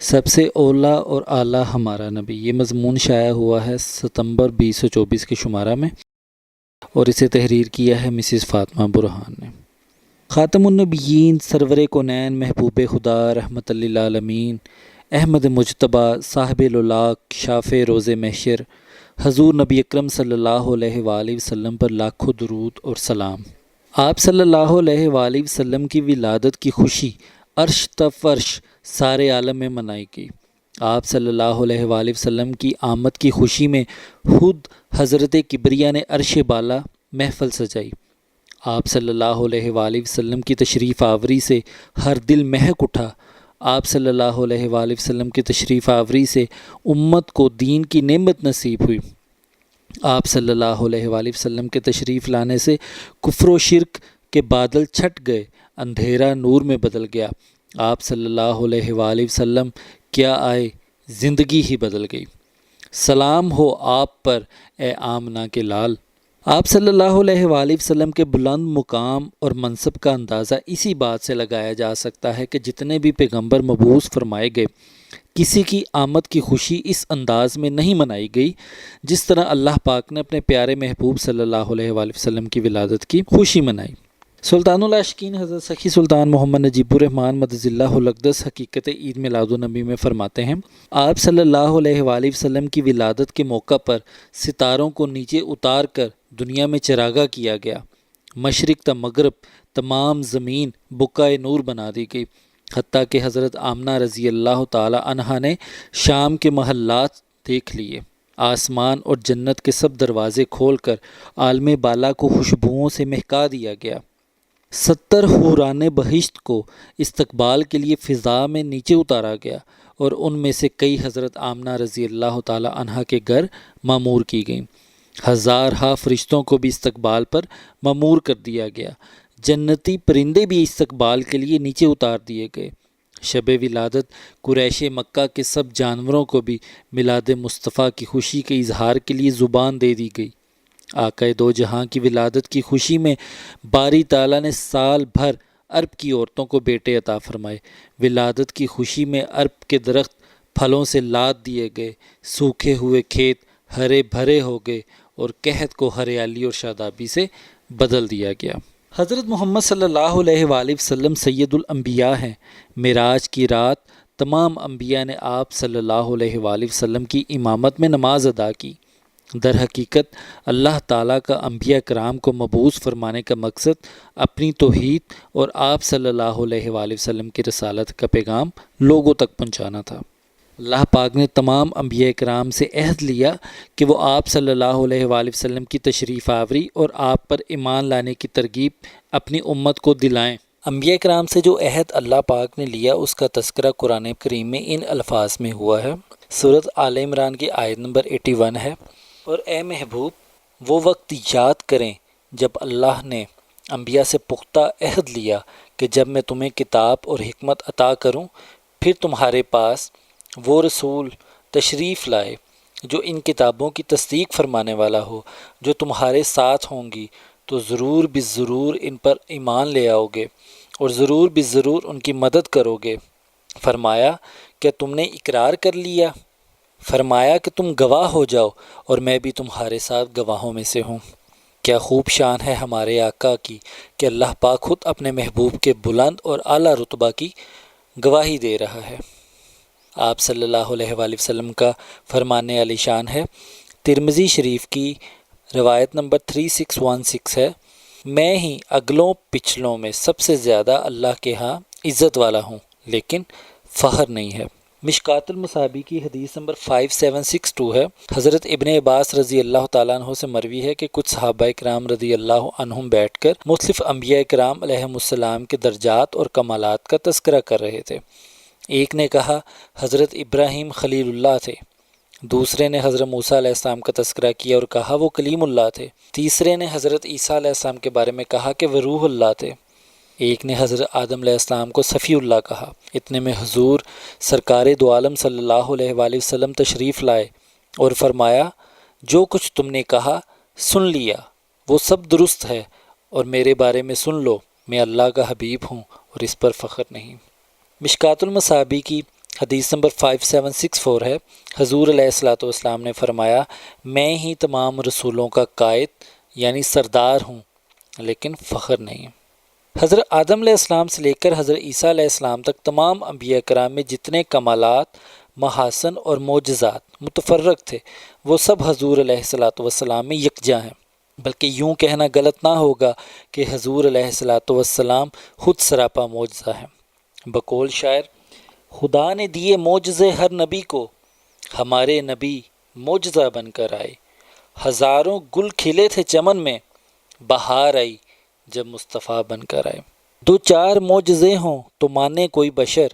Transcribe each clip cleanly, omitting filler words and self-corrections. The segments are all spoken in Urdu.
سب سے اولا اور اعلیٰ ہمارا نبی، یہ مضمون شائع ہوا ہے ستمبر 2024 کے شمارہ میں، اور اسے تحریر کیا ہے مسز فاطمہ برہان نے۔ خاتم النبیین، سرور کونین، محبوب خدا، رحمت للعالمین، احمد مجتبیٰ، صاحب الاولاق، شافع روز محشر، حضور نبی اکرم صلی اللہ علیہ وآلہ وسلم پر لاکھوں درود اور سلام۔ آپ صلی اللہ علیہ وآلہ وسلم کی ولادت کی خوشی عرش تا فرش سارے عالم میں منائی گئی۔ آپ صلی اللہ علیہ وآلہ وسلم کی آمد کی خوشی میں خود حضرت کبریہ نے عرش بالا محفل سجائی۔ آپ صلی اللہ علیہ وآلہ وسلم کی تشریف آوری سے ہر دل مہک اٹھا۔ آپ صلی اللہ علیہ وآلہ وسلم کی تشریف آوری سے امت کو دین کی نعمت نصیب ہوئی۔ آپ صلی اللہ علیہ وآلہ وسلم کے تشریف لانے سے کفر و شرک کے بادل چھٹ گئے، اندھیرا نور میں بدل گیا۔ آپ صلی اللہ علیہ وآلہ وسلم کیا آئے، زندگی ہی بدل گئی۔ سلام ہو آپ پر اے آمنہ کے لال۔ آپ صلی اللہ علیہ وآلہ وسلم کے بلند مقام اور منصب کا اندازہ اسی بات سے لگایا جا سکتا ہے کہ جتنے بھی پیغمبر مبعوث فرمائے گئے، کسی کی آمد کی خوشی اس انداز میں نہیں منائی گئی جس طرح اللہ پاک نے اپنے پیارے محبوب صلی اللہ علیہ وآلہ وسلم کی ولادت کی خوشی منائی۔ سلطان العاشقین حضرت سخی سلطان محمد نجیب الرحمن مدد اللہ الاقدس حقیقت عید میلاد النبی میں فرماتے ہیں، آپ صلی اللہ علیہ وآلہ وسلم کی ولادت کے موقع پر ستاروں کو نیچے اتار کر دنیا میں چراغاں کیا گیا۔ مشرق تا مغرب تمام زمین بقعۂ نور بنا دی گئی، حتیٰ کہ حضرت آمنہ رضی اللہ تعالی عنہا نے شام کے محلات دیکھ لیے۔ آسمان اور جنت کے سب دروازے کھول کر عالم بالا کو خوشبوؤں سے مہکا دیا گیا۔ 70 حوران بہشت کو استقبال کے لیے فضا میں نیچے اتارا گیا، اور ان میں سے کئی حضرت آمنہ رضی اللہ تعالی عنہا کے گھر معمور کی گئیں۔ ہزارہا فرشتوں کو بھی استقبال پر معمور کر دیا گیا۔ جنتی پرندے بھی استقبال کے لیے نیچے اتار دیے گئے۔ شب ولادت قریش مکہ کے سب جانوروں کو بھی میلاد مصطفیٰ کی خوشی کے اظہار کے لیے زبان دے دی گئی۔ آقا دو جہاں کی ولادت کی خوشی میں باری تعالیٰ نے سال بھر عرب کی عورتوں کو بیٹے عطا فرمائے۔ ولادت کی خوشی میں عرب کے درخت پھلوں سے لاد دیے گئے، سوکھے ہوئے کھیت ہرے بھرے ہو گئے، اور قحط کو ہریالی اور شادابی سے بدل دیا گیا۔ حضرت محمد صلی اللہ علیہ وآلہ وسلم سید الانبیاء ہیں۔ معراج کی رات تمام انبیاء نے آپ صلی اللہ علیہ وآلہ وسلم کی امامت میں نماز ادا کی۔ در حقیقت اللہ تعالیٰ کا انبیاء کرام کو مبعوث فرمانے کا مقصد اپنی توحید اور آپ صلی اللہ علیہ وآلہ وسلم کی رسالت کا پیغام لوگوں تک پہنچانا تھا۔ اللہ پاک نے تمام انبیاء کرام سے عہد لیا کہ وہ آپ صلی اللہ علیہ وآلہ وسلم کی تشریف آوری اور آپ پر ایمان لانے کی ترغیب اپنی امت کو دلائیں۔ انبیاء کرام سے جو عہد اللہ پاک نے لیا اس کا تذکرہ قرآن کریم میں ان الفاظ میں ہوا ہے۔ سورۃ آل عمران کی آیت نمبر 81 ہے، اور اے محبوب وہ وقت یاد کریں جب اللہ نے انبیاء سے پختہ عہد لیا کہ جب میں تمہیں کتاب اور حکمت عطا کروں، پھر تمہارے پاس وہ رسول تشریف لائے جو ان کتابوں کی تصدیق فرمانے والا ہو، جو تمہارے ساتھ ہوں گی، تو ضرور بالضرور ان پر ایمان لے آؤ گے اور ضرور بالضرور ان کی مدد کرو گے۔ فرمایا کیا تم نے اقرار کر لیا؟ فرمایا کہ تم گواہ ہو جاؤ اور میں بھی تمہارے ساتھ گواہوں میں سے ہوں۔ کیا خوب شان ہے ہمارے آقا کی کہ اللہ پاک خود اپنے محبوب کے بلند اور اعلیٰ رتبہ کی گواہی دے رہا ہے۔ آپ صلی اللہ علیہ وآلہ وسلم کا فرمان علی شان ہے، ترمذی شریف کی روایت نمبر 3616 ہے، میں ہی اگلوں پچھلوں میں سب سے زیادہ اللہ کے ہاں عزت والا ہوں، لیکن فخر نہیں ہے۔ مشکوٰۃ المصابیح کی حدیث نمبر 5762 ہے، حضرت ابن عباس رضی اللہ تعالیٰ عنہ سے مروی ہے کہ کچھ صحابہ کرام رضی اللہ عنہم بیٹھ کر مختلف انبیاء کرام علیہم السلام کے درجات اور کمالات کا تذکرہ کر رہے تھے۔ ایک نے کہا حضرت ابراہیم خلیل اللہ تھے، دوسرے نے حضرت موسیٰ علیہ السلام کا تذکرہ کیا اور کہا وہ کلیم اللہ تھے، تیسرے نے حضرت عیسیٰ علیہ السلام کے بارے میں کہا کہ وہ روح اللہ تھے، ایک نے حضرت آدم علیہ السلام کو صفی اللہ کہا۔ اتنے میں حضور سرکار دو عالم صلی اللہ علیہ وآلہ وسلم تشریف لائے اور فرمایا جو کچھ تم نے کہا سن لیا، وہ سب درست ہے، اور میرے بارے میں سن لو، میں اللہ کا حبیب ہوں اور اس پر فخر نہیں۔ مشکوٰۃ المصابیح کی حدیث نمبر 5764 ہے، حضور علیہ الصلوۃ والسلام نے فرمایا میں ہی تمام رسولوں کا قائد یعنی سردار ہوں لیکن فخر نہیں۔ حضرت آدم علیہ السلام سے لے کر حضرت عیسیٰ علیہ السلام تک تمام انبیاء کرام میں جتنے کمالات، محاسن اور معجزات متفرق تھے وہ سب حضور علیہ الصلوۃ والسلام میں یکجا ہیں، بلکہ یوں کہنا غلط نہ ہوگا کہ حضور علیہ الصلوۃ والسلام خود سراپا معجزہ ہیں۔ بقول شاعر، خدا نے دیے معجزے ہر نبی کو، ہمارے نبی معجزہ بن کر آئے، ہزاروں گل کھلے تھے چمن میں، بہار آئی جب مصطفیٰ بن کر آئے۔ دو چار معجزے ہوں تو مانے کوئی بشر،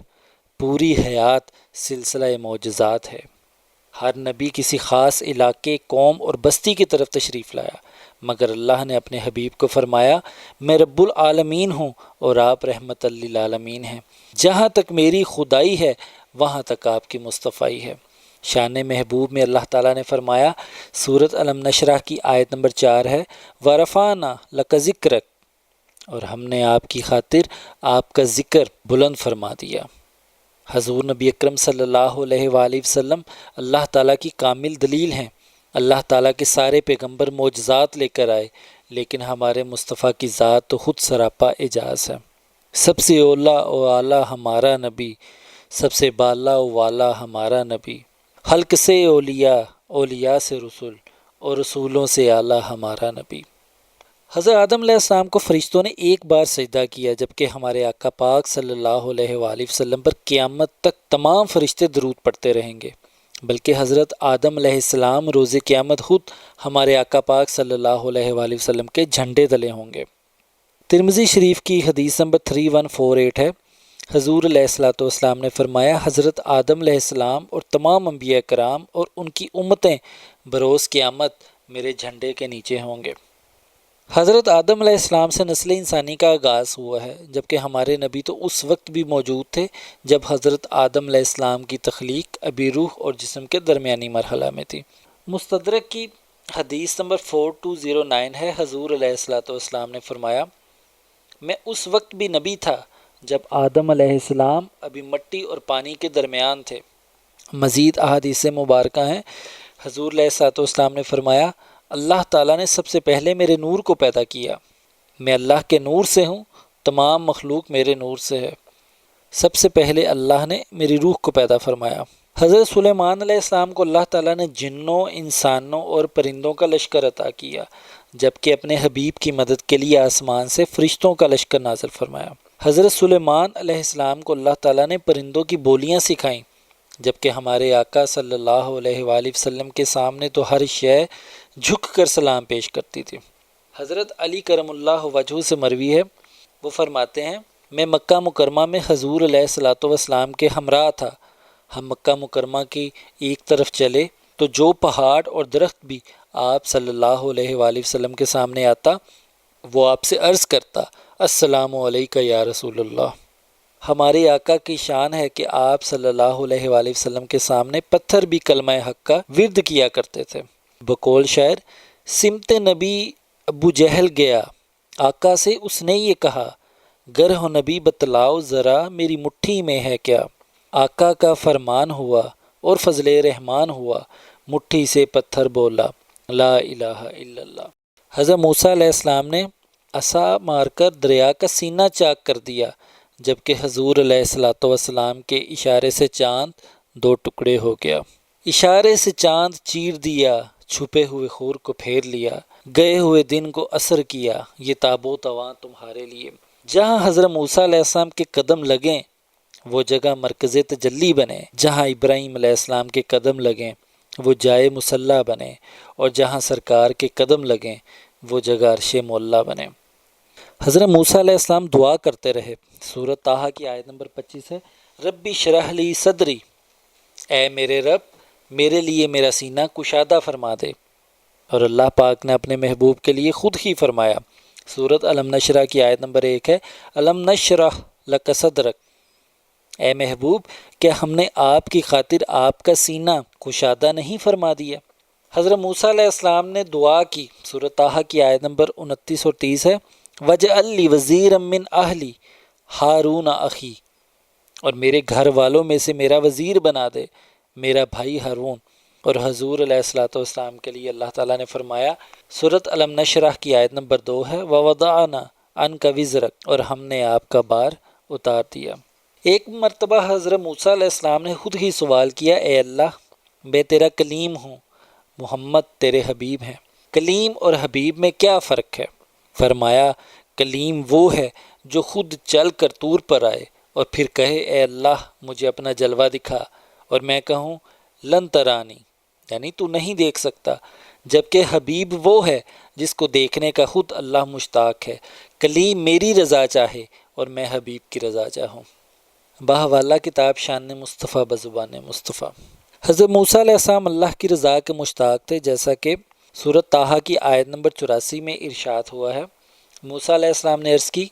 پوری حیات سلسلہ معجزات ہے۔ ہر نبی کسی خاص علاقے، قوم اور بستی کی طرف تشریف لایا، مگر اللہ نے اپنے حبیب کو فرمایا میں رب العالمین ہوں اور آپ رحمت للعالمین ہیں، جہاں تک میری خدائی ہے وہاں تک آپ کی مصطفیٰ ہے۔ شان محبوب میں اللہ تعالیٰ نے فرمایا، سورۃ علم نشرح کی آیت نمبر 4 ہے، وَرَفَعْنَا لَكَ ذِكْرَكَ، اور ہم نے آپ کی خاطر آپ کا ذکر بلند فرما دیا۔ حضور نبی اکرم صلی اللہ علیہ وآلہ وسلم اللہ تعالیٰ کی کامل دلیل ہیں۔ اللہ تعالیٰ کے سارے پیغمبر معجزات لے کر آئے، لیکن ہمارے مصطفیٰ کی ذات تو خود سراپا اعجاز ہے۔ سب سے اولا و اعلیٰ ہمارا نبی، سب سے بالا و والا ہمارا نبی، خلق سے اولیاء، اولیاء سے رسول، اور رسولوں سے اعلیٰ ہمارا نبی۔ حضرت آدم علیہ السلام کو فرشتوں نے ایک بار سجدہ کیا، جبکہ ہمارے آقا پاک صلی اللہ علیہ وآلہ وسلم پر قیامت تک تمام فرشتے درود پڑھتے رہیں گے، بلکہ حضرت آدم علیہ السلام روز قیامت خود ہمارے آقا پاک صلی اللہ علیہ وآلہ وسلم کے جھنڈے تلے ہوں گے۔ ترمذی شریف کی حدیث نمبر 3148 ہے، حضور علیہ الصلوۃ والسلام نے فرمایا حضرت آدم علیہ السلام اور تمام انبیاء کرام اور ان کی امتیں بروز قیامت میرے جھنڈے کے نیچے ہوں گے۔ حضرت آدم علیہ السلام سے نسل انسانی کا آغاز ہوا ہے، جبکہ ہمارے نبی تو اس وقت بھی موجود تھے جب حضرت آدم علیہ السلام کی تخلیق ابھی روح اور جسم کے درمیانی مرحلہ میں تھی۔ مستدرک کی حدیث نمبر 4209 ہے، حضور علیہ الصلوۃ والسلام نے فرمایا میں اس وقت بھی نبی تھا جب آدم علیہ السلام ابھی مٹی اور پانی کے درمیان تھے۔ مزید احادیث مبارکہ ہیں، حضور علیہ الصلوۃ والسلام نے فرمایا اللہ تعالیٰ نے سب سے پہلے میرے نور کو پیدا کیا، میں اللہ کے نور سے ہوں، تمام مخلوق میرے نور سے ہے۔ سب سے پہلے اللہ نے میری روح کو پیدا فرمایا۔ حضرت سلیمان علیہ السلام کو اللہ تعالیٰ نے جنوں، انسانوں اور پرندوں کا لشکر عطا کیا، جبکہ اپنے حبیب کی مدد کے لیے آسمان سے فرشتوں کا لشکر نازل فرمایا۔ حضرت سلیمان علیہ السلام کو اللہ تعالیٰ نے پرندوں کی بولیاں سکھائیں، جبکہ ہمارے آقا صلی اللہ علیہ وآلہ وسلم کے سامنے تو ہر شے جھک کر سلام پیش کرتی تھی۔ حضرت علی کرم اللہ وجہہ سے مروی ہے، وہ فرماتے ہیں میں مکہ مکرمہ میں حضور علیہ الصلوۃ والسلام کے ہمراہ تھا۔ ہم مکہ مکرمہ کی ایک طرف چلے تو جو پہاڑ اور درخت بھی آپ صلی اللہ علیہ وآلہ وسلم کے سامنے آتا وہ آپ سے عرض کرتا السلام علیکہ یا رسول اللہ۔ ہمارے آقا کی شان ہے کہ آپ صلی اللہ علیہ وآلہ وسلم کے سامنے پتھر بھی کلمہ حق کا ورد کیا کرتے تھے۔ بقول شاعر، سمت نبی ابو جہل گیا، آقا سے اس نے یہ کہا گر ہو نبی بتلاؤ ذرا میری مٹھی میں ہے کیا۔ آقا کا فرمان ہوا اور فضل رحمان ہوا، مٹھی سے پتھر بولا لا الہ الا اللہ۔ حضرت موسیٰ علیہ السلام نے عصا مار کر دریا کا سینہ چاک کر دیا، جبکہ حضور علیہ الصلوۃ والسلام کے اشارے سے چاند دو ٹکڑے ہو گیا۔ اشارے سے چاند چیر دیا، چھپے ہوئے خور کو پھیر لیا، گئے ہوئے دن کو اثر کیا، یہ تابوت اواں تمہارے لیے۔ جہاں حضرت موسیٰ علیہ السلام کے قدم لگیں وہ جگہ مرکز تجلی بنے، جہاں ابراہیم علیہ السلام کے قدم لگیں وہ جائے مصلی بنے، اور جہاں سرکار کے قدم لگیں وہ جگہ عرش معلیٰ بنے۔ حضرت موسیٰ علیہ السلام دعا کرتے رہے۔ سورۃ طٰہٰ کی آیت نمبر 25 ہے، ربی اشرح لی صدری، اے میرے رب میرے لیے میرا سینہ کشادہ فرما دے، اور اللہ پاک نے اپنے محبوب کے لیے خود ہی فرمایا۔ سورۃ علم نشرح کی آیت نمبر 1 ہے، علم نشرح لک صدرک، اے محبوب کیا ہم نے آپ کی خاطر آپ کا سینہ کشادہ نہیں فرما دیا۔ حضرت موسیٰ علیہ السلام نے دعا کی۔ سورۃ طٰہٰ کی آیت نمبر 29 اور 30 ہے، وَاجْعَل لِّي وَزِيرًا مِّنْ أَهْلِي هَارُونَ أَخِي، اور میرے گھر والوں میں سے میرا وزیر بنا دے میرا بھائی ہارون۔ اور حضور علیہ الصلوۃ والسلام کے لیے اللہ تعالیٰ نے فرمایا، سورۃ علم نشرح کی آیت نمبر 2 ہے، وَوَضَعْنَا عَنْكَ وِزْرَكَ، اور ہم نے آپ کا بار اتار دیا۔ ایک مرتبہ حضرت موسیٰ علیہ السلام نے خود ہی سوال کیا، اے اللہ، میں تیرا کلیم ہوں، محمد تیرے حبیب ہیں، کلیم اور حبیب میں کیا فرق ہے؟ فرمایا، کلیم وہ ہے جو خود چل کر طور پر آئے اور پھر کہے، اے اللہ مجھے اپنا جلوہ دکھا، اور میں کہوں لن ترانی، یعنی تو نہیں دیکھ سکتا، جبکہ حبیب وہ ہے جس کو دیکھنے کا خود اللہ مشتاق ہے۔ کلیم میری رضا چاہے اور میں حبیب کی رضا چاہوں۔ باحوالہ کتاب شان مصطفیٰ بزبان مصطفیٰ۔ حضرت موسیٰ علیہ السلام اللہ کی رضا کے مشتاق تھے، جیسا کہ سورۃ طٰہٰ کی آیت نمبر 84 میں ارشاد ہوا ہے۔ موسیٰ علیہ السلام نے عرض کی،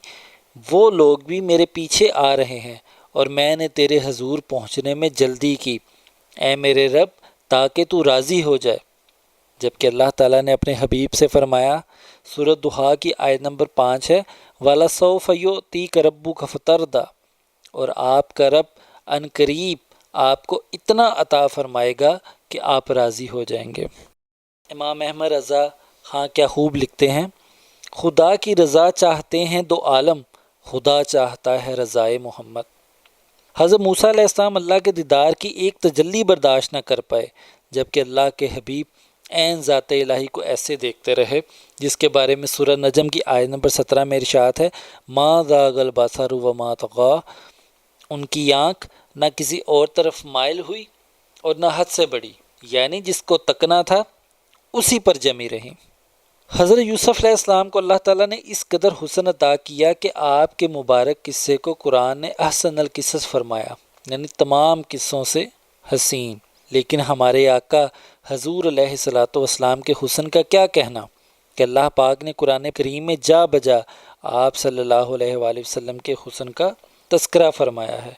وہ لوگ بھی میرے پیچھے آ رہے ہیں اور میں نے تیرے حضور پہنچنے میں جلدی کی، اے میرے رب، تاکہ تو راضی ہو جائے۔ جبکہ اللہ تعالیٰ نے اپنے حبیب سے فرمایا، سورۃ ضحیٰ کی آیت نمبر 5 ہے، وَلَسَوْفَ يُعْطِيكَ رَبُّكَ فَتَرْضَىٰ، اور آپ کا رب ان قریب آپ کو اتنا عطا فرمائے گا کہ آپ راضی ہو جائیں گے۔ امام احمد رضا خاں کیا خوب لکھتے ہیں، خدا کی رضا چاہتے ہیں دو عالم، خدا چاہتا ہے رضائے محمد۔ حضرت موسیٰ علیہ السلام اللہ کے دیدار کی ایک تجلی برداشت نہ کر پائے، جبکہ اللہ کے حبیب عین ذات الہی کو ایسے دیکھتے رہے، جس کے بارے میں سورہ نجم کی آیت نمبر 17 میں ارشاد ہے، ما ذاغ البصر وما طغیٰ، ان کی آنکھ نہ کسی اور طرف مائل ہوئی اور نہ حد سے بڑھی، یعنی جس کو تکنا تھا اسی پر جمی رہی۔ حضرت یوسف علیہ السلام کو اللہ تعالیٰ نے اس قدر حسن عطا کیا کہ آپ کے مبارک قصے کو قرآن نے احسن القصص فرمایا، یعنی تمام قصوں سے حسین۔ لیکن ہمارے آقا حضور علیہ الصلوۃ والسلام کے حسن کا کیا کہنا کہ اللہ پاک نے قرآن کریم میں جا بجا آپ صلی اللہ علیہ وآلہ وسلم کے حسن کا تذکرہ فرمایا ہے۔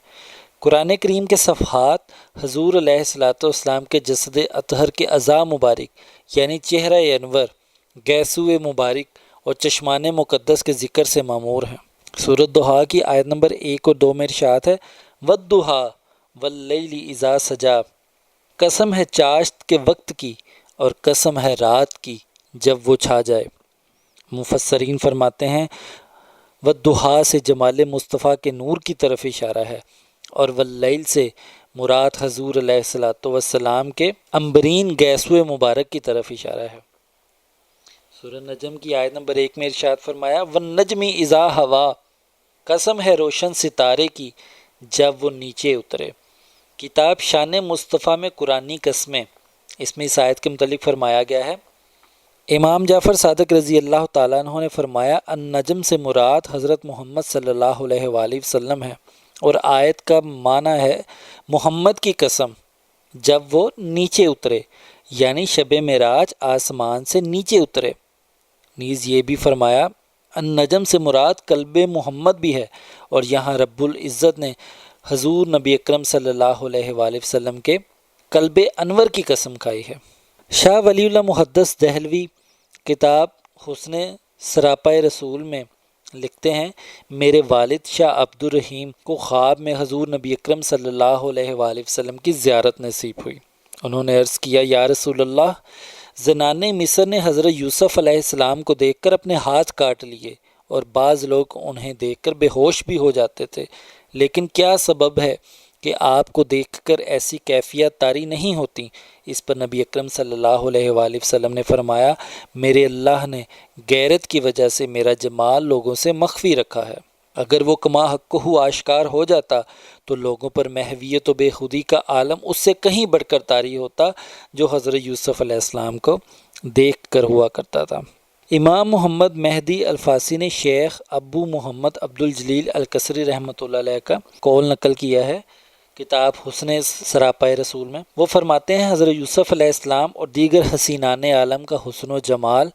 قرآن کریم کے صفحات حضور علیہ الصلوۃ والسلام کے جسد اطہر کے اعضاء مبارک، یعنی چہرہ انور، گیسو مبارک اور چشمان مقدس کے ذکر سے معمور ہیں۔ سورۃ ضحیٰ کی آیت نمبر 1 اور 2 میں ارشاد ہے، وَالضُّحَىٰ وَاللَّيْلِ اِذَا سَجَىٰ، قسم ہے چاشت کے وقت کی اور قسم ہے رات کی جب وہ چھا جائے۔ مفسرین فرماتے ہیں والضحیٰ سے جمال مصطفیٰ کے نور کی طرف اشارہ ہے، اور واللیل سے مراد حضور علیہ الصلوۃ والسلام کے عنبرین گیسوئے مبارک کی طرف اشارہ ہے۔ سورہ نجم کی آیت نمبر 1 میں ارشاد فرمایا، والنجم اذا ہوا، قسم ہے روشن ستارے کی جب وہ نیچے اترے۔ کتاب شان مصطفیٰ میں قرآنی قسمیں، اس میں اس آیت کے متعلق فرمایا گیا ہے، امام جعفر صادق رضی اللہ تعالیٰ عنہ نے فرمایا، النجم سے مراد حضرت محمد صلی اللہ علیہ وآلہ وسلم ہے، اور آیت کا معنی ہے محمد کی قسم جب وہ نیچے اترے، یعنی شب معراج آسمان سے نیچے اترے۔ نیز یہ بھی فرمایا النجم سے مراد قلب محمد بھی ہے، اور یہاں رب العزت نے حضور نبی اکرم صلی اللہ علیہ وآلہ وسلم کے قلب انور کی قسم کھائی ہے۔ شاہ ولی اللہ محدث دہلوی کتاب حسن سراپائے رسول میں لکھتے ہیں، میرے والد شاہ عبد الرحیم کو خواب میں حضور نبی اکرم صلی اللہ علیہ وآلہ وسلم کی زیارت نصیب ہوئی۔ انہوں نے عرض کیا، یا رسول اللہ، زنان مصر نے حضرت یوسف علیہ السلام کو دیکھ کر اپنے ہاتھ کاٹ لیے، اور بعض لوگ انہیں دیکھ کر بے ہوش بھی ہو جاتے تھے، لیکن کیا سبب ہے کہ آپ کو دیکھ کر ایسی کیفیت طاری نہیں ہوتی؟ اس پر نبی اکرم صلی اللہ علیہ وآلہ وسلم نے فرمایا، میرے اللہ نے غیرت کی وجہ سے میرا جمال لوگوں سے مخفی رکھا ہے، اگر وہ کما حقہ آشکار ہو جاتا تو لوگوں پر محویت و بے خودی کا عالم اس سے کہیں بڑھ کر طاری ہوتا جو حضرت یوسف علیہ السلام کو دیکھ کر ہوا کرتا تھا۔ امام محمد مہدی الفاسی نے شیخ ابو محمد عبد الجلیل القصری رحمۃ اللہ علیہ کا قول نقل کیا ہے کتاب حسن سراپائے رسول میں۔ وہ فرماتے ہیں، حضرت یوسف علیہ السلام اور دیگر حسینان عالم کا حسن و جمال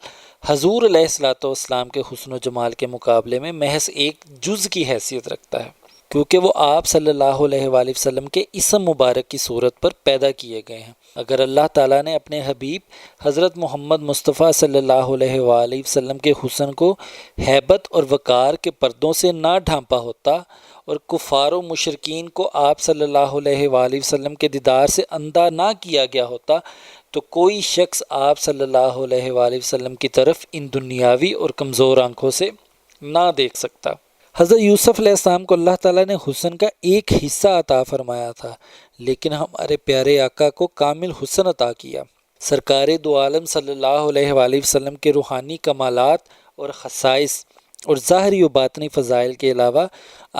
حضور علیہ الصلوۃ والسلام کے حسن و جمال کے مقابلے میں محض ایک جز کی حیثیت رکھتا ہے، کیونکہ وہ آپ صلی اللہ علیہ وآلہ وسلم کے اسم مبارک کی صورت پر پیدا کیے گئے ہیں۔ اگر اللہ تعالیٰ نے اپنے حبیب حضرت محمد مصطفیٰ صلی اللہ علیہ وآلہ وسلم کے حسن کو ہیبت اور وقار کے پردوں سے نہ ڈھانپا ہوتا اور کفار و مشرکین کو آپ صلی اللہ علیہ وآلہ وسلم کے دیدار سے اندھا نہ کیا گیا ہوتا تو کوئی شخص آپ صلی اللہ علیہ وآلہ وسلم کی طرف ان دنیاوی اور کمزور آنکھوں سے نہ دیکھ سکتا۔ حضرت یوسف علیہ السلام کو اللہ تعالیٰ نے حسن کا ایک حصہ عطا فرمایا تھا، لیکن ہمارے پیارے آقا کو کامل حسن عطا کیا۔ سرکار دو عالم صلی اللہ علیہ وآلہ وسلم کے روحانی کمالات اور خصائص اور ظاہری و باطنی فضائل کے علاوہ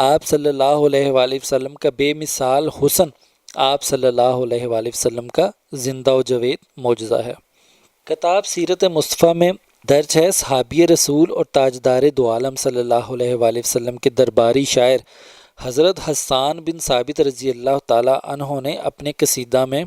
آپ صلی اللہ علیہ وآلہ وسلم کا بے مثال حسن آپ صلی اللہ علیہ وآلہ وسلم کا زندہ و جاوید معجزہ ہے۔ کتاب سیرت مصطفیٰ میں درج ہے صحابی رسول اور تاجدار دو عالم صلی اللہ علیہ وآلہ وسلم کے درباری شاعر حضرت حسان بن ثابت رضی اللہ تعالیٰ عنہ نے اپنے قصیدہ میں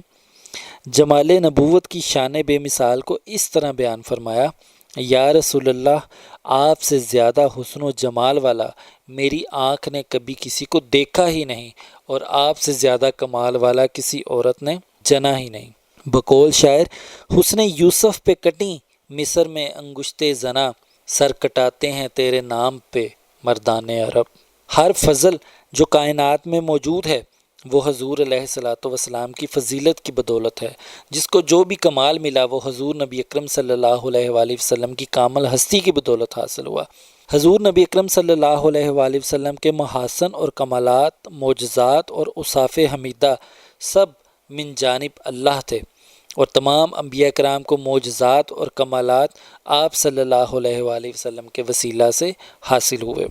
جمال نبوت کی شان بے مثال کو اس طرح بیان فرمایا: یا رسول اللہ، آپ سے زیادہ حسن و جمال والا میری آنکھ نے کبھی کسی کو دیکھا ہی نہیں، اور آپ سے زیادہ کمال والا کسی عورت نے جنا ہی نہیں۔ بقول شاعر: حسن یوسف پہ کٹیں مصر میں انگشتے زنا، سر کٹاتے ہیں تیرے نام پہ مردان عرب۔ ہر فضل جو کائنات میں موجود ہے وہ حضور علیہ الصلاۃ والسلام کی فضیلت کی بدولت ہے۔ جس کو جو بھی کمال ملا وہ حضور نبی اکرم صلی اللہ علیہ وآلہ وسلم کی کامل ہستی کی بدولت حاصل ہوا۔ حضور نبی اکرم صلی اللہ علیہ وآلہ وسلم کے محاسن اور کمالات، معجزات اور اوصاف حمیدہ سب من جانب اللہ تھے، اور تمام انبیاء کرام کو معجزات اور کمالات آپ صلی اللہ علیہ وآلہ وسلم کے وسیلہ سے حاصل ہوئے۔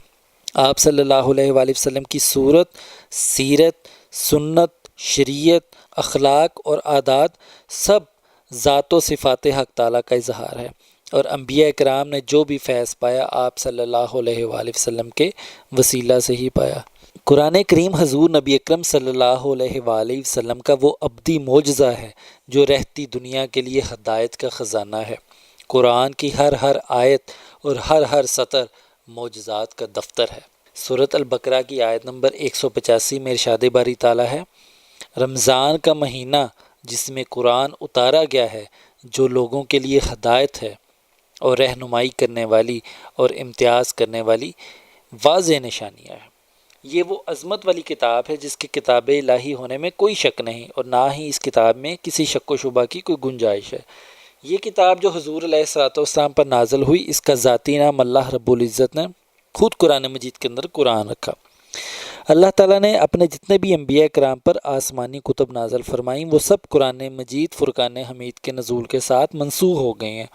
آپ صلی اللہ علیہ وآلہ وسلم کی صورت، سیرت، سنت، شریعت، اخلاق اور عادات سب ذات و صفات حق تعالیٰ کا اظہار ہے، اور انبیاء کرام نے جو بھی فیض پایا آپ صلی اللہ علیہ وآلہ وسلم کے وسیلہ سے ہی پایا۔ قرآن کریم حضور نبی اکرم صلی اللہ علیہ وآلہ وسلم کا وہ ابدی معجزہ ہے جو رہتی دنیا کے لیے ہدایت کا خزانہ ہے۔ قرآن کی ہر آیت اور ہر سطر معجزات کا دفتر ہے۔ سورۃ البقرہ کی آیت نمبر 185 میں ارشاد باری تعالیٰ ہے: رمضان کا مہینہ جس میں قرآن اتارا گیا ہے، جو لوگوں کے لیے ہدایت ہے اور رہنمائی کرنے والی اور امتیاز کرنے والی واضح نشانیاں ہیں۔ یہ وہ عظمت والی کتاب ہے جس کی کتاب الہی ہونے میں کوئی شک نہیں، اور نہ ہی اس کتاب میں کسی شک و شبہ کی کوئی گنجائش ہے۔ یہ کتاب جو حضور علیہ الصلوۃ والسلام پر نازل ہوئی، اس کا ذاتی نام اللہ رب العزت نے خود قرآن مجید کے اندر قرآن رکھا۔ اللہ تعالیٰ نے اپنے جتنے بھی انبیاء کرام پر آسمانی کتب نازل فرمائیں وہ سب قرآن مجید فرقان حمید کے نزول کے ساتھ منسوخ ہو گئے ہیں۔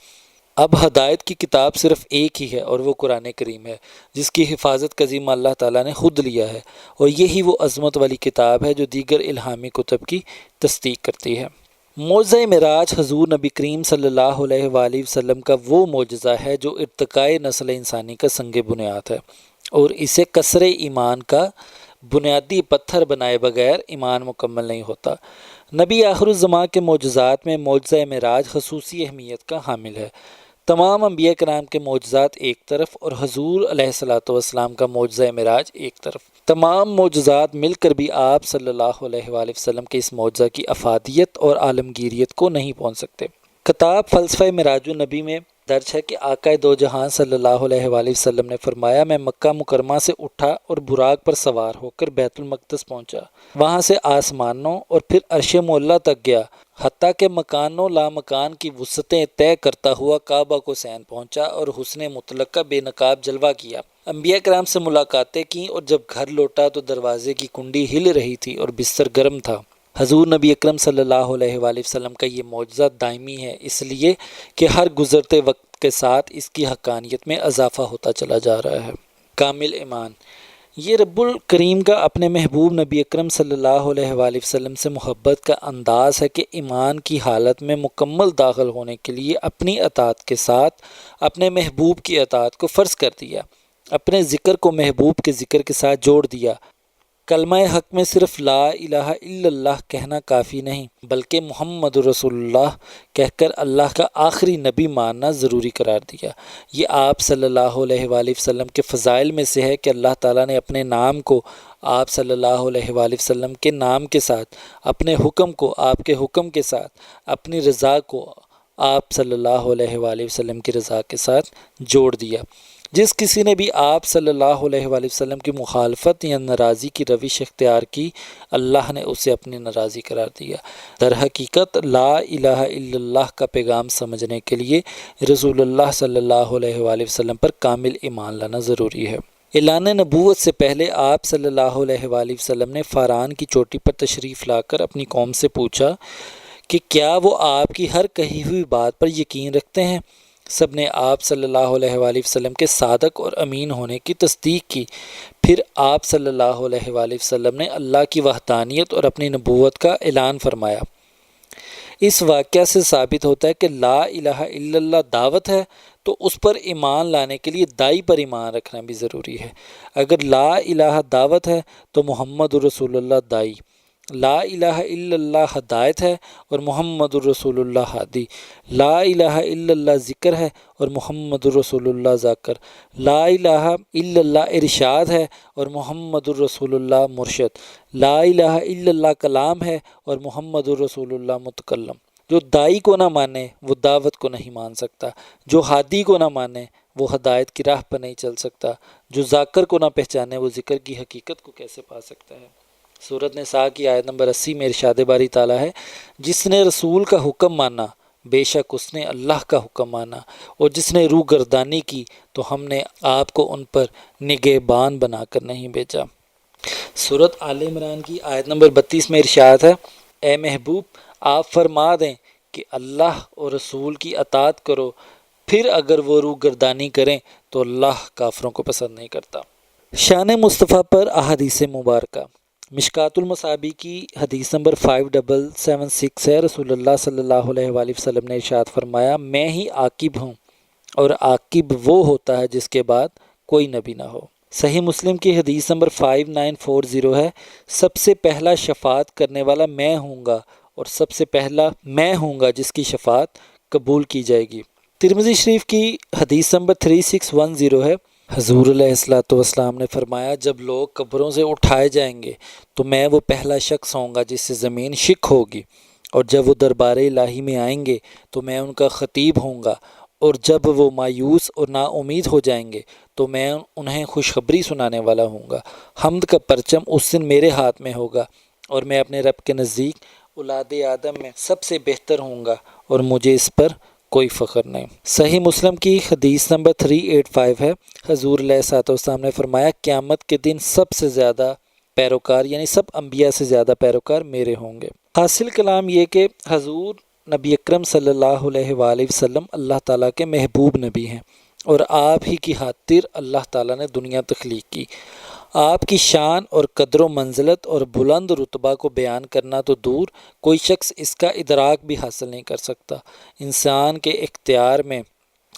اب ہدایت کی کتاب صرف ایک ہی ہے، اور وہ قرآن کریم ہے، جس کی حفاظت کا ذمہ اللہ تعالیٰ نے خود لیا ہے، اور یہی وہ عظمت والی کتاب ہے جو دیگر الہامی کتب کی تصدیق کرتی ہے۔ معجزہ معراج حضور نبی کریم صلی اللہ علیہ وآلہ وسلم کا وہ معجزہ ہے جو ارتقائے نسل انسانی کا سنگ بنیاد ہے، اور اسے کسر ایمان کا بنیادی پتھر بنائے بغیر ایمان مکمل نہیں ہوتا۔ نبی آخر الزمان کے معجزات میں معجزہ معراج خصوصی اہمیت کا حامل ہے۔ تمام انبیاء کرام کے معجزات ایک طرف اور حضور علیہ الصلوۃ والسلام کا معجزہ معراج ایک طرف۔ تمام معجزات مل کر بھی آپ صلی اللہ علیہ وآلہ وسلم کے اس معجزہ کی افادیت اور عالمگیریت کو نہیں پہنچ سکتے۔ کتاب فلسفہ معراج النبی میں درج ہے کہ آقا دو جہاں صلی اللہ علیہ وآلہ وسلم نے فرمایا: میں مکہ مکرمہ سے اٹھا اور براق پر سوار ہو کر بیت المقدس پہنچا، وہاں سے آسمانوں اور پھر عرش معلیٰ تک گیا، حتیٰ کہ مکانوں لامکان کی وسعتیں طے کرتا ہوا کعبہ کو سین پہنچا اور حسن مطلق کا بے نقاب جلوہ کیا۔ انبیاء کرام سے ملاقاتیں کیں، اور جب گھر لوٹا تو دروازے کی کنڈی ہل رہی تھی اور بستر گرم تھا۔ حضور نبی اکرم صلی اللہ علیہ وآلہ وسلم کا یہ معجزہ دائمی ہے، اس لیے کہ ہر گزرتے وقت کے ساتھ اس کی حقانیت میں اضافہ ہوتا چلا جا رہا ہے۔ کامل ایمان، یہ رب الکریم کا اپنے محبوب نبی اکرم صلی اللہ علیہ وآلہ وسلم سے محبت کا انداز ہے کہ ایمان کی حالت میں مکمل داخل ہونے کے لیے اپنی اطاعت کے ساتھ اپنے محبوب کی اطاعت کو فرض کر دیا، اپنے ذکر کو محبوب کے ذکر کے ساتھ جوڑ دیا۔ کلمہ حق میں صرف لا الہ الا اللہ کہنا کافی نہیں، بلکہ محمد رسول اللہ کہہ کر اللہ کا آخری نبی ماننا ضروری قرار دیا۔ یہ آپ صلی اللہ علیہ وآلہ وسلم کے فضائل میں سے ہے کہ اللہ تعالیٰ نے اپنے نام کو آپ صلی اللہ علیہ وآلہ وسلم کے نام کے ساتھ اپنے حکم کو آپ کے حکم کے ساتھ، اپنی رضا کو آپ صلی اللہ علیہ وآلہ وسلم کی رضا کے ساتھ جوڑ دیا۔ جس کسی نے بھی آپ صلی اللہ علیہ وآلہ وسلم کی مخالفت یا ناراضی کی روش اختیار کی، اللہ نے اسے اپنی ناراضی قرار دیا۔ در حقیقت لا الہ الا اللہ کا پیغام سمجھنے کے لیے رسول اللہ صلی اللہ علیہ وآلہ وسلم پر کامل ایمان لانا ضروری ہے۔ اعلان نبوت سے پہلے آپ صلی اللہ علیہ وآلہ وسلم نے فاران کی چوٹی پر تشریف لا کر اپنی قوم سے پوچھا کہ کیا وہ آپ کی ہر کہی ہوئی بات پر یقین رکھتے ہیں؟ سب نے آپ صلی اللہ علیہ وآلہ وسلم کے صادق اور امین ہونے کی تصدیق کی۔ پھر آپ صلی اللہ علیہ وآلہ وسلم نے اللہ کی وحدانیت اور اپنی نبوت کا اعلان فرمایا۔ اس واقعہ سے ثابت ہوتا ہے کہ لا الہ الا اللہ دعوت ہے تو اس پر ایمان لانے کے لیے داعی پر ایمان رکھنا بھی ضروری ہے۔ اگر لا الہ دعوت ہے تو محمد رسول اللہ داعی، لا الہ الا اللہ ہدایت ہے اور محمد الرسول اللہ ہادی، لا الہ الا اللہ ذکر ہے اور محمد الرسول اللہ ذاکر، لا الہ الا اللہ ارشاد ہے اور محمد الرسول اللہ مرشد، لا الہ الا اللہ کلام ہے اور محمد الرسول اللہ متکلم۔ جو داعی کو نہ مانے وہ دعوت کو نہیں مان سکتا، جو ہادی کو نہ مانے وہ ہدایت کی راہ پر نہیں چل سکتا، جو ذاکر کو نہ پہچانے وہ ذکر کی حقیقت کو کیسے پا سکتا ہے۔ سورۃ نساء کی آیت نمبر 80 میں ارشاد باری تعالیٰ ہے، جس نے رسول کا حکم مانا بے شک اس نے اللہ کا حکم مانا، اور جس نے روح گردانی کی تو ہم نے آپ کو ان پر نگہبان بنا کر نہیں بھیجا۔ سورۃ آل عمران کی آیت نمبر 32 میں ارشاد ہے، اے محبوب آپ فرما دیں کہ اللہ اور رسول کی اطاعت کرو، پھر اگر وہ روح گردانی کریں تو اللہ کافروں کو پسند نہیں کرتا۔ شان مصطفیٰ پر احادیث مبارکہ۔ مشکوٰۃ المصابیح کی حدیث نمبر 5776 ہے، رسول اللہ صلی اللہ علیہ وآلہ وسلم نے ارشاد فرمایا، میں ہی عاقب ہوں اور عاقب وہ ہوتا ہے جس کے بعد کوئی نبی نہ ہو۔ صحیح مسلم کی حدیث نمبر 5940 ہے، سب سے پہلا شفاعت کرنے والا میں ہوں گا اور سب سے پہلا میں ہوں گا جس کی شفاعت قبول کی جائے گی۔ ترمذی شریف کی حدیث نمبر 3610 ہے، حضور علیہ الصلوۃ والسلام نے فرمایا، جب لوگ قبروں سے اٹھائے جائیں گے تو میں وہ پہلا شخص ہوں گا جس سے زمین شک ہوگی، اور جب وہ دربار الہی میں آئیں گے تو میں ان کا خطیب ہوں گا، اور جب وہ مایوس اور نا امید ہو جائیں گے تو میں انہیں خوشخبری سنانے والا ہوں گا۔ حمد کا پرچم اس دن میرے ہاتھ میں ہوگا اور میں اپنے رب کے نزدیک اولاد آدم میں سب سے بہتر ہوں گا اور مجھے اس پر کوئی فخر نہیں۔ صحیح مسلم کی حدیث نمبر 385 ہے، حضور علیہ الصلوۃ والسلام نے فرمایا، قیامت کے دن سب سے زیادہ پیروکار یعنی سب انبیاء سے زیادہ پیروکار میرے ہوں گے۔ حاصل کلام یہ کہ حضور نبی اکرم صلی اللہ علیہ وآلہ وسلم اللہ تعالیٰ کے محبوب نبی ہیں، اور آپ ہی کی خاطر اللہ تعالیٰ نے دنیا تخلیق کی۔ آپ کی شان اور قدر و منزلت اور بلند رتبہ کو بیان کرنا تو دور، کوئی شخص اس کا ادراک بھی حاصل نہیں کر سکتا۔ انسان کے اختیار میں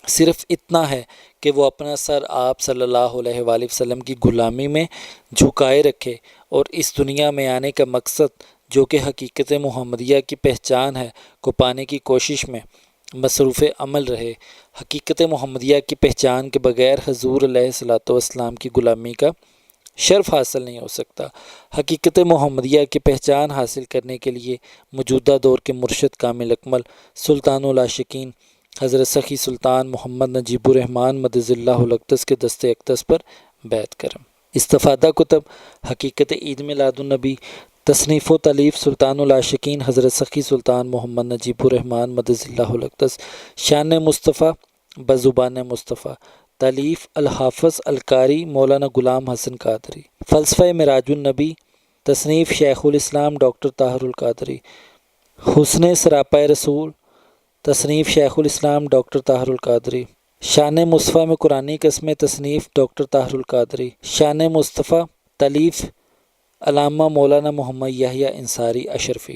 صرف اتنا ہے کہ وہ اپنا سر آپ صلی اللہ علیہ وآلہ وسلم کی غلامی میں جھکائے رکھے اور اس دنیا میں آنے کا مقصد جو کہ حقیقت محمدیہ کی پہچان ہے کو پانے کی کوشش میں مصروف عمل رہے۔ حقیقت محمدیہ کی پہچان کے بغیر حضور علیہ الصلوۃ والسلام کی غلامی کا شرف حاصل نہیں ہو سکتا۔ حقیقت محمدیہ کی پہچان حاصل کرنے کے لیے موجودہ دور کے مرشد کامل اکمل سلطان العاشقین حضرت سخی سلطان محمد نجیب الرحمن مدد اللہ الاقدس کے دست اقدس پر بیعت کریں۔ استفادہ کتب: حقیقت عید میلاد النبی، تصنیف و تالیف سلطان العاشقین حضرت سخی سلطان محمد نجیب الرحمن مدد اللہ الاقدس، شان مصطفیٰ بزبان مصطفیٰ، تالیف الحافظ القاری مولانا غلام حسن قادری، فلسفہ معراج النبی، تصنیف شیخ الاسلام ڈاکٹر طاہر القادری، حسن سراپۂ رسول، تصنیف شیخ الاسلام ڈاکٹر طاہر القادری، شان مصطفیٰ میں قرآنی قسمیں، تصنیف ڈاکٹر طاہر القادری، شان مصطفیٰ، تالیف علامہ مولانا محمد یحییٰ انصاری اشرفی۔